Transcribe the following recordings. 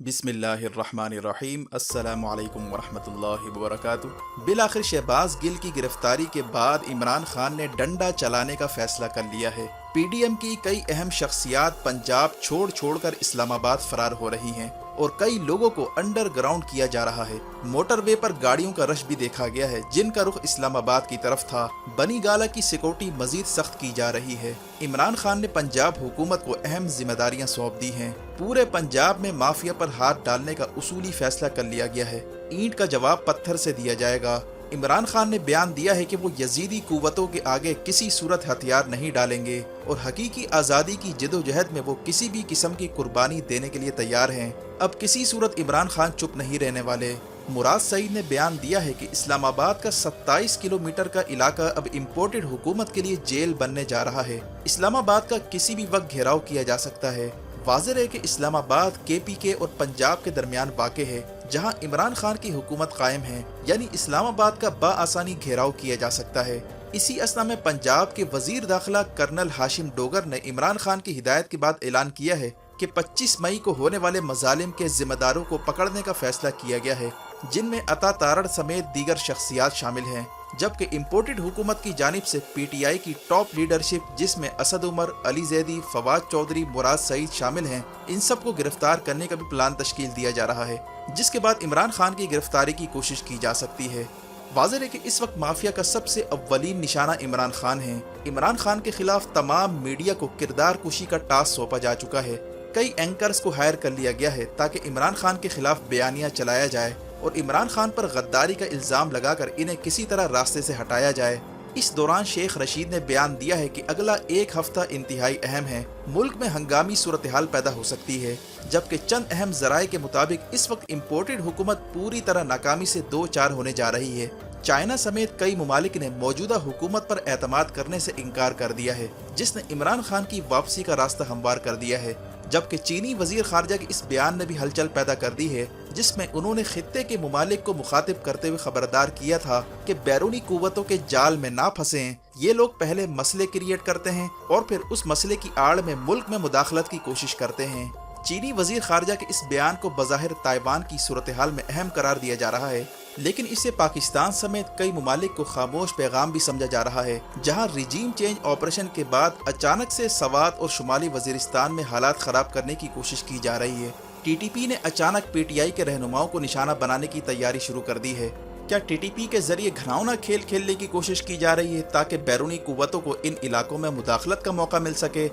बिस्मिल्लाहिर्रहमानिर्रहीम अस्सलामु अलैकुम वरहमतुल्लाहि वबरकातुहू। बिलाखिर शहबाज गिल की गिरफ्तारी के बाद इमरान खान ने डंडा चलाने का फैसला कर लिया है। पीडीएम की कई अहम शख्सियात पंजाब छोड़ छोड़कर इस्लामाबाद फरार हो रही हैं और कई लोगों को अंडरग्राउंड किया जा रहा है। मोटरवे पर गाड़ियों का रश भी देखा गया है जिनका रुख इस्लामाबाद की तरफ था। बनी गाला की सिक्योरिटी मजीद सख्त की जा रही है। इमरान खान ने पंजाब हुकूमत को अहम जिम्मेदारियां सौंप दी हैं। पूरे पंजाब में माफिया पर हाथ डालने का उसूली फैसला कर लिया गया है। ईंट का जवाब पत्थर से दिया जाएगा। इमरान खान ने बयान दिया है कि वो यजीदी कुव्वतों के आगे किसी सूरत हथियार नहीं डालेंगे और हकीकी आज़ादी की जिदोजहद में वो किसी भी किस्म की कुर्बानी देने के लिए तैयार हैं। अब किसी सूरत इमरान खान चुप नहीं रहने वाले। मुराद सईद ने बयान दिया है कि इस्लामाबाद का 27 किलोमीटर का इलाका अब इम्पोर्टेड हुकूमत के लिए जेल बनने जा रहा है। इस्लामाबाद का किसी भी वक्त घेराव किया जा सकता है। वाज़ेह है कि इस्लामाबाद केपीके और पंजाब के दरमियान वाक़ है जहां इमरान खान की हुकूमत कायम है, यानी इस्लामाबाद का बाआसानी घेराव किया जा सकता है। इसी असना में पंजाब के वजीर दाखिला कर्नल हाशिम डोगर ने इमरान खान की हिदायत के बाद ऐलान किया है कि 25 मई को होने वाले मजालिम के जिम्मेदारों को पकड़ने का फैसला किया गया है, जिनमें अता तारड़ समेत दीगर शख्सियात शामिल हैं। जबकि इम्पोर्टेड हुकूमत की जानिब से पीटीआई की टॉप लीडरशिप जिसमें असद उमर, अली जैदी, फवाद चौधरी, मुराद सईद शामिल हैं, इन सबको गिरफ्तार करने का भी प्लान तश्कील दिया जा रहा है, जिसके बाद इमरान खान की गिरफ्तारी की कोशिश की जा सकती है। वाज़ेह है कि इस वक्त माफिया का सबसे अव्वलीन निशाना इमरान खान है। इमरान खान के खिलाफ तमाम मीडिया को किरदार कुशी का टास्क सौंपा जा चुका है। कई एंकर्स को हायर कर लिया गया है ताकि इमरान खान के खिलाफ बयानियां चलाया जाए और इमरान खान पर गद्दारी का इल्ज़ाम लगाकर इन्हें किसी तरह रास्ते से हटाया जाए। इस दौरान शेख रशीद ने बयान दिया है कि अगला एक हफ्ता इंतहाई अहम है। मुल्क में हंगामी सूरत हाल पैदा हो सकती है, जबकि चंद अहम जराये के मुताबिक इस वक्त इम्पोर्टेड हुकूमत पूरी तरह नाकामी से दो चार होने जा रही है। चाइना समेत कई ममालिक ने मौजूदा हुकूमत पर एतमाद करने से इनकार कर दिया है, जिसने इमरान खान की वापसी का रास्ता हमवार कर दिया है। जबकि चीनी वजीर खारजा के इस बयान ने भी हलचल पैदा कर दी है, जिसमें उन्होंने खित्ते के ममालिक को मुखातिब करते हुए खबरदार किया था कि बैरूनी कुव्वतों के जाल में ना फंसें। ये लोग पहले मसले क्रिएट करते हैं और फिर उस मसले की आड़ में मुल्क में मुदाखलत की कोशिश करते हैं। चीनी वजीर खारजा के इस बयान को बज़ाहिर ताइवान की सूरत हाल में अहम करार दिया जा रहा है, लेकिन इसे पाकिस्तान समेत कई ममालिक को खामोश पैगाम भी समझा जा रहा है, जहां रिजीम चेंज ऑपरेशन के बाद अचानक से सवात और शुमाली वजीरिस्तान में हालात खराब करने की कोशिश की जा रही है। टीटीपी ने अचानक पीटीआई के रहनुमाओं को निशाना बनाने की तैयारी शुरू कर दी है। क्या टीटीपी के जरिए घिनौना खेल खेलने की कोशिश की जा रही है ताकि बैरूनी कुव्वतों को इन इलाकों में मुदाखलत का मौका मिल सके?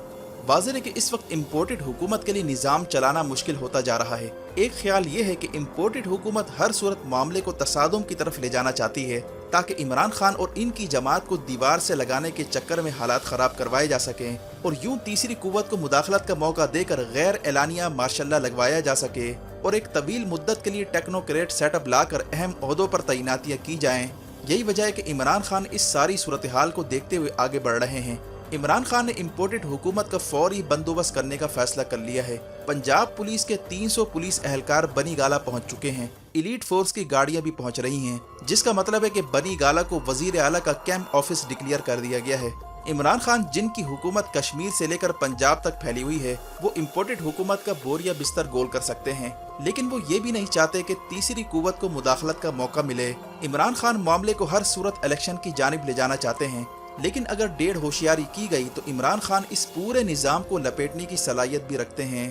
वाज़ेह है कि इस वक्त इम्पोर्टेड हुकूमत के लिए निज़ाम चलाना मुश्किल होता जा रहा है। एक ख्याल ये है कि इम्पोर्टेड हुकूमत हर सूरत मामले को तसादुम की तरफ ले जाना चाहती है ताकि इमरान खान और इनकी जमात को दीवार से लगाने के चक्कर में हालात ख़राब करवाए जा सकें और यूं तीसरी कुव्वत को मुदाखलत का मौका देकर गैर एलानिया मार्शल्ला लगवाया जा सके और एक तवील मुद्दत के लिए टेक्नोक्रेट सेटअप लाकर अहम ओहदों पर तैनातियाँ की जाएँ। यही वजह है कि इमरान खान इस सारी सूरत हाल को देखते हुए आगे बढ़ रहे हैं। इमरान खान ने इम्पोर्टेड हुकूमत का फौरी बंदोबस्त करने का फैसला कर लिया है। पंजाब पुलिस के 300 पुलिस एहलकार बनी गाला पहुंच चुके हैं। एलीट फोर्स की गाड़ियां भी पहुंच रही हैं, जिसका मतलब है कि बनी गाला को वजीर आला का कैंप ऑफिस डिक्लेयर कर दिया गया है। इमरान खान जिनकी हुकूमत कश्मीर से लेकर पंजाब तक फैली हुई है, वो इम्पोर्टेड हुकूमत का बोरिया बिस्तर गोल कर सकते हैं, लेकिन वो ये भी नहीं चाहते कि तीसरी कुव्वत को मुदाखलत का मौका मिले। इमरान खान मामले को हर सूरत इलेक्शन की जानिब ले जाना चाहते हैं, लेकिन अगर डेढ़ होशियारी की गई तो इमरान खान इस पूरे निज़ाम को लपेटने की सलाहियत भी रखते हैं।